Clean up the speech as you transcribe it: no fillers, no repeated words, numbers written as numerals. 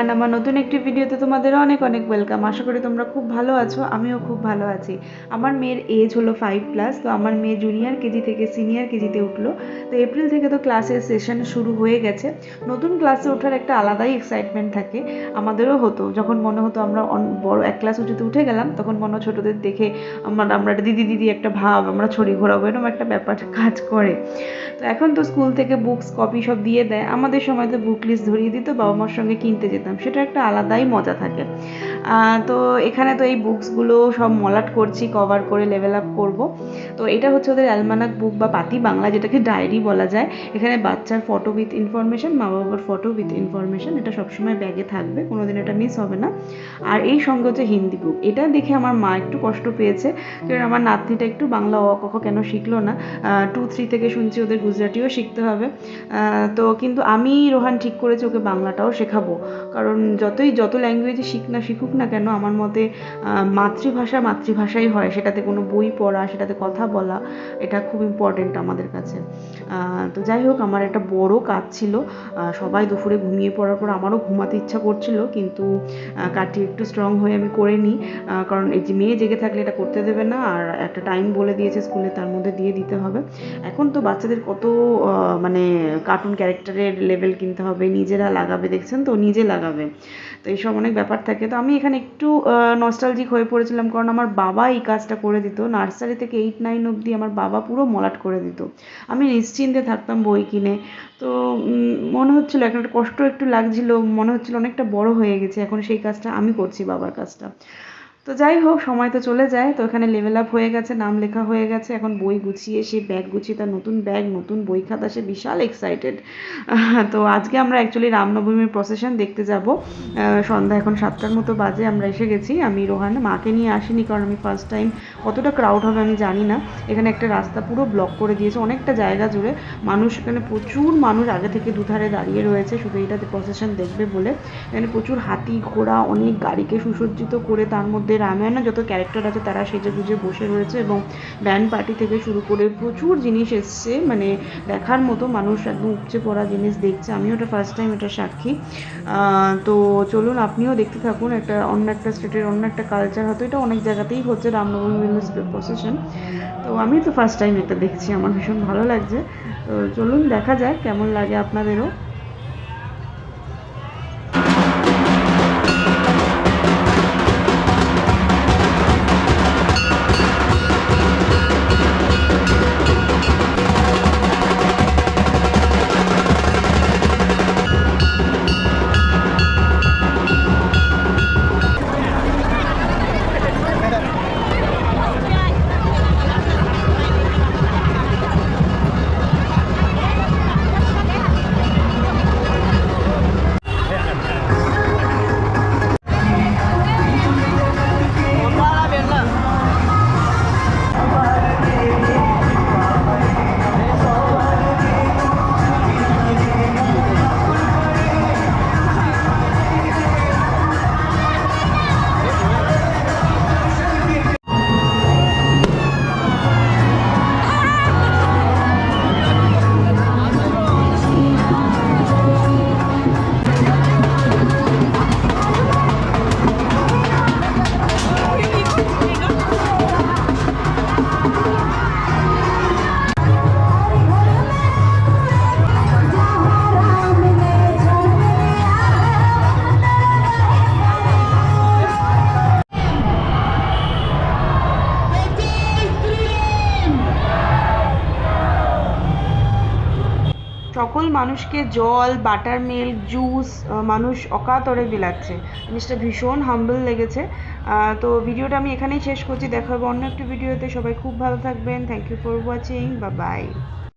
Everyone, আমার নতুন একটি ভিডিওতে তোমাদের অনেক অনেক ওয়েলকাম। আশা করি তোমরা খুব ভালো আছো, আমিও খুব ভালো আছি। আমার মেয়ের এজ হলো 5+, তো আমার মেয়ে জুনিয়র কেজি থেকে সিনিয়র কেজিতে উঠলো। তো এপ্রিল থেকে তো ক্লাসের সেশন শুরু হয়ে গেছে। নতুন ক্লাসে ওঠার একটা আলাদাই এক্সাইটমেন্ট থাকে। আমাদেরও হতো, যখন মনে হতো আমরা বড় এক ক্লাস উঁচুতে উঠে গেলাম, তখন মনে হয় ছোটোদের দেখে আমরা দিদি দিদি একটা ভাব, আমরা ছড়ি ঘোরাবো, এরকম একটা ব্যাপার কাজ করে। তো এখন তো স্কুল থেকে বুকস কপি সব দিয়ে দেয়, আমাদের সময় তো বুক লিস্ট ধরিয়ে দিত, বাবা মার সঙ্গে কিনতে যেতাম, সেটা একটা আলাদাই মজা থাকে। তো এখানে তো এই বুকসগুলো সব মলাট করছি, কভার করে লেভেল আপ করবো। তো এটা হচ্ছে ওদের অ্যালমানাক বুক বা পাতি বাংলা, যেটাকে ডায়েরি বলা যায়। এখানে বাচ্চার ফটো উইথ ইনফরমেশন, মা বাবার ফটো উইথ ইনফরমেশন, এটা সবসময় ব্যাগে থাকবে, কোনোদিন এটা মিস হবে না। আর এই সঙ্গে হচ্ছে হিন্দি বুক। এটা দেখে আমার মা একটু কষ্ট পেয়েছে, কারণ আমার নাতনিটা একটু বাংলা অ ক খ কেন শিখলো না। 2-3 থেকে শুনছি ওদের গুজরাটিও শিখতে হবে। তো কিন্তু আমি রোহান ঠিক করেছি ওকে বাংলাটাও শেখাবো, কারণ যত ল্যাঙ্গুয়েজে শিখুক না কেন, আমার মতে মাতৃভাষাই হয়। সেটাতে কোনো বই পড়া, সেটাতে কথা বলা, এটা খুব ইম্পর্টেন্ট আমাদের কাছে। তো যাই হোক, আমার একটা বড় কাজ ছিল। সবাই দুপুরে ঘুমিয়ে পড়ার পর আমারও ঘুমাতে ইচ্ছা করছিল, কিন্তু কাটিয়ে একটু স্ট্রং হয়ে আমি করে নিই, কারণ এই যে মেয়ে জেগে থাকলে এটা করতে দেবে না, আর একটা টাইম বলে দিয়েছে স্কুলে, তার মধ্যে দিয়ে দিতে হবে। এখন তো বাচ্চাদের কত মানে কার্টুন ক্যারেক্টারের লেভেল কিনতে হবে, নিজেরা লাগাবে, দেখছেন তো নিজে লাগাবে, তো এইসব অনেক ব্যাপার থাকে। তো আমি এখানে একটু নস্টালজিক হয়ে পড়েছিলাম, কারণ আমার বাবা এই কাজটা করে দিত। নার্সারি থেকে 8-9 অবধি আমার বাবা পুরো মলাট করে দিত, আমি নিশ্চিন্তে থাকতাম বই কিনে। তো মনে হচ্ছিলো একটা কষ্ট একটু লাগছিল, মনে হচ্ছিলো অনেকটা বড় হয়ে গেছে, এখন সেই কাজটা আমি করছি, বাবার কাজটা। তো যাই হোক, সময় তো চলে যায়। তো এখানে লেভেল আপ হয়ে গেছে, নাম লেখা হয়ে গেছে, এখন বই গুছিয়ে, সে ব্যাগ গুছিয়ে, তার নতুন ব্যাগ, নতুন বই খাতা, সে বিশাল এক্সাইটেড। তো আজকে আমরা অ্যাকচুয়ালি রামনবমীর প্রসেশন দেখতে যাব। সন্ধ্যা এখন 7টার মতো বাজে, আমরা এসে গেছি। আমি রোহান মাকে নিয়ে আসিনি, কারণ আমি ফার্স্ট টাইম, কতটা ক্রাউড হবে আমি জানি না। এখানে একটা রাস্তা পুরো ব্লক করে দিয়েছে, অনেকটা জায়গা জুড়ে মানুষ, এখানে প্রচুর মানুষ আগে থেকে দুধারে দাঁড়িয়ে রয়েছে শুধু এটাতে প্রসেশন দেখবে বলে। এখানে প্রচুর হাতি ঘোড়া, অনেক গাড়িকে সুসজ্জিত করে, তার মধ্যে রামায়ণের যত ক্যারেক্টার আছে তারা সেজে গুজে বসে রয়েছে, এবং ব্যান্ড পার্টি থেকে শুরু করে প্রচুর জিনিস এসছে, মানে দেখার মতো। মানুষ একদম উপচে পড়া জিনিস দেখছে, আমিও ওটা ফার্স্ট টাইম এটা সাক্ষী। তো চলুন, আপনিও দেখতে থাকুন। অন্য একটা স্টেটের অন্য একটা কালচার, হয়তো এটা অনেক জায়গাতেই হচ্ছে রামনবমী প্রসেশন, তো আমি তো ফার্স্ট টাইম এটা দেখছি, আমার ভীষণ ভালো লাগছে। তো চলুন দেখা যাক কেমন লাগে আপনাদেরও। সকল মানুষকে জল, বাটার মিল্ক, জুস মানুষ অকাতরে বিলাচ্ছে, জিনিসটা ভীষণ হাম্বল লেগেছে। তো ভিডিওটা আমি এখানেই শেষ করছি, দেখা হবে অন্য একটি ভিডিওতে। সবাই খুব ভালো থাকবেন, thank you for watching, bye by.